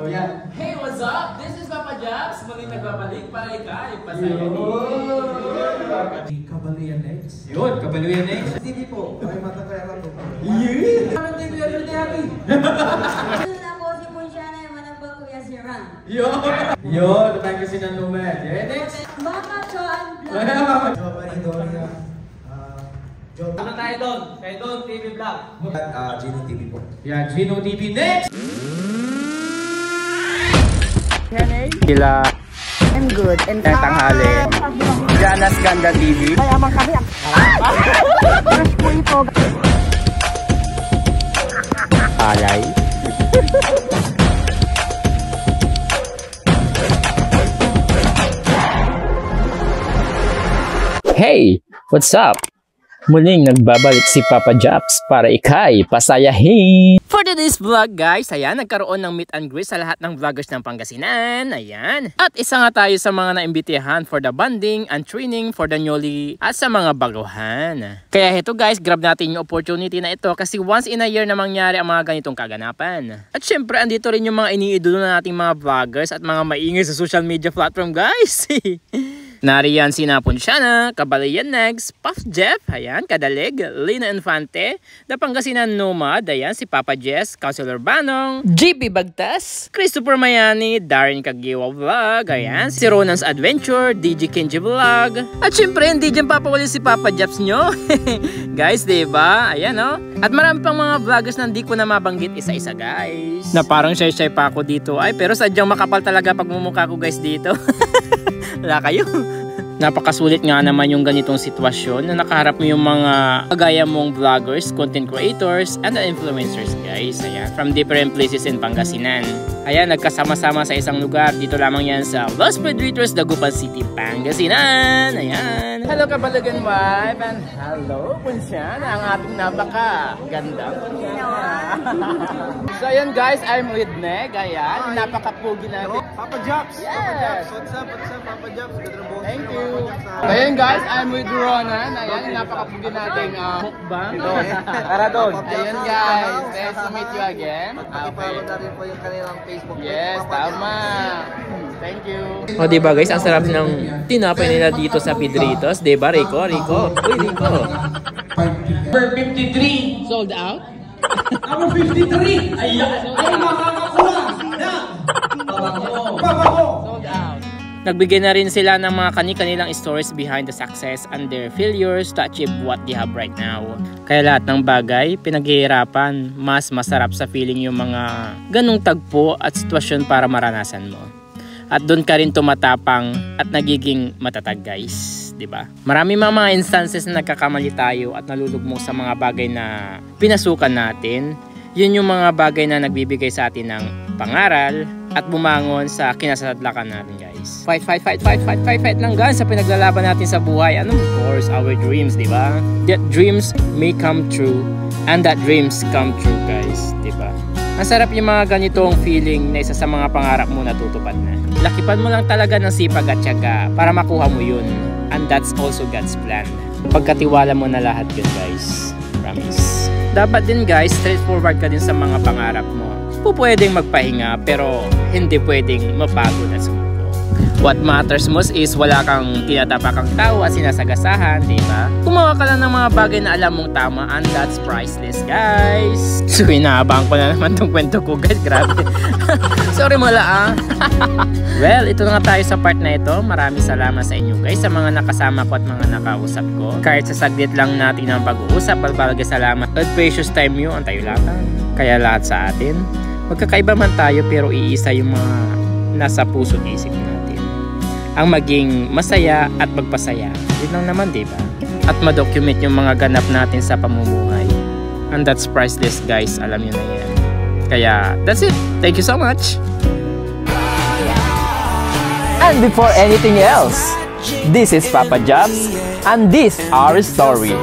Yeah. Hey, what's up? This is Papa Jobs. Muling nagbabalik para ikay. Pasaya Kabaluyan X. Yun, Kabaluyan X. TV po. Ay, matataya lang po. Yee! Ano TV every day happy? Ako si Munsiana, yung manabang kuya si Ram. Yun, tayo kasi ng numer. Yeah, next. Baka John Vlog. Job pa rin doon niya. Job. Ano tayo doon? Tayo doon, TV Vlog. At Gino TV po. Yeah, Gino TV. Next! Sila I'm good. And tanghali. Janas Ganda TV. mayaman kami. Crush po ito. Alay. Hey! What's up? Muling nagbabalik si Papa Jobs para ikay pasayahin. For today's vlog guys, ayan, nagkaroon ng meet and greet sa lahat ng vloggers ng Pangasinan. Ayan. At isa nga tayo sa mga naimbitihan for the bonding and training for the newly at sa mga baguhan. Kaya ito guys, grab natin yung opportunity na ito kasi once in a year na mangyari ang mga ganitong kaganapan. At syempre, andito rin yung mga iniidolo na nating mga vloggers at mga maingay sa social media platform guys. Nariyan si Munsiana, Kabaluyan X, Puff Jeff, ayan, Kadalig, Lina Infante, The Pangasinan Nomad, ayan, si Papa Jess, Councilor Banong, JP Bagtas, Christopher Mayani, Darren Kagiwa Vlog, ayan, si Ronan's Adventure, DJ Kenji Vlog, at syempre hindi dyan papawali si Papa Jeffs nyo. Guys, diba? Ayan o. At marami pang mga vloggers na hindi ko na mabanggit isa-isa guys. Na parang shy-shy pa ako dito. Ay, pero sadyang makapal talaga pag mumukha ko guys dito. Wala kayo. Napakasulit nga naman yung ganitong sitwasyon na nakaharap mo yung mga kagaya mong vloggers, content creators, and influencers guys. Ayan, from different places in Pangasinan. Ayan, nagkasama-sama sa isang lugar. Dito lamang yan sa Los Pedritos, Dagupan City, Pangasinan. Ayan. Hello Kabalugan Wife and hello Munsiana, ang ating napaka-ganda. So ayan guys, I'm with Meg. Ayan, napaka-pugi natin. Papa Jobs! Yes! What's up, Papa Jobs? Thank you. Ayan guys, I'm with Ronan. Ayan, napakapugi nating mukbang. Tara doon. Ayan guys, nice to meet you again. Pakipollow na rin po yung kanilang Facebook. Yes, tama. Thank you. O diba guys, ang sarap ng tinapay nila dito sa Pedritos. Diba Rico? Uy Rico. Number 53. Sold out? Number 53. Ayan. Ay, makakakuha. Babako. Sold out. Nagbigay na rin sila ng mga kanilang stories behind the success and their failures to achieve what they have right now. Kaya lahat ng bagay, pinaghihirapan, mas masarap sa feeling yung mga ganong tagpo at sitwasyon para maranasan mo. At doon ka rin tumatapang at nagiging matatag guys, di ba? Marami mga instances na nagkakamali tayo at nalulugmok sa mga bagay na pinasukan natin. Yun yung mga bagay na nagbibigay sa atin ng pangaral at bumangon sa kinasadlakan natin guys. Fight lang guys sa pinaglalaban natin sa buhay. And of course, our dreams, di ba? That dreams may come true and that dreams come true guys, di ba? Ang sarap yung mga ganitong feeling na isa sa mga pangarap mo natutupad na. Lakipan mo lang talaga ng sipag at tiyaga para makuha mo yun. And that's also God's plan. Pagkatiwala mo na lahat yun guys. Promise. Dapat din guys, straightforward ka din sa mga pangarap mo. Pwedeng magpahinga pero hindi pwedeng mapagod at sumuko. What matters most is wala kang tinatapakang tao at sinasagasahan, di ba? Gumawa ka lang ng mga bagay na alam mong tama and that's priceless, guys. So, inaabang ko na naman tong kwento ko, guys. Grabe. Sorry mula Well, ito na nga tayo sa part na ito. Maraming salamat sa inyo, guys, sa mga nakasama ko at mga nakausap ko. Kahit sa saglit lang natin ang pag-uusap, balbalagay salamat at precious time nyo ang tayo latan. Kaya lahat sa atin, magkakaiba man tayo pero iisa yung mga nasa puso at isip natin. Ang maging masaya at magpasaya. Yun lang naman, diba? At ma-document yung mga ganap natin sa pamumuhay. And that's priceless, guys. Alam nyo na yan. Kaya, that's it. Thank you so much. And before anything else, this is Papa Jobs, and this our story.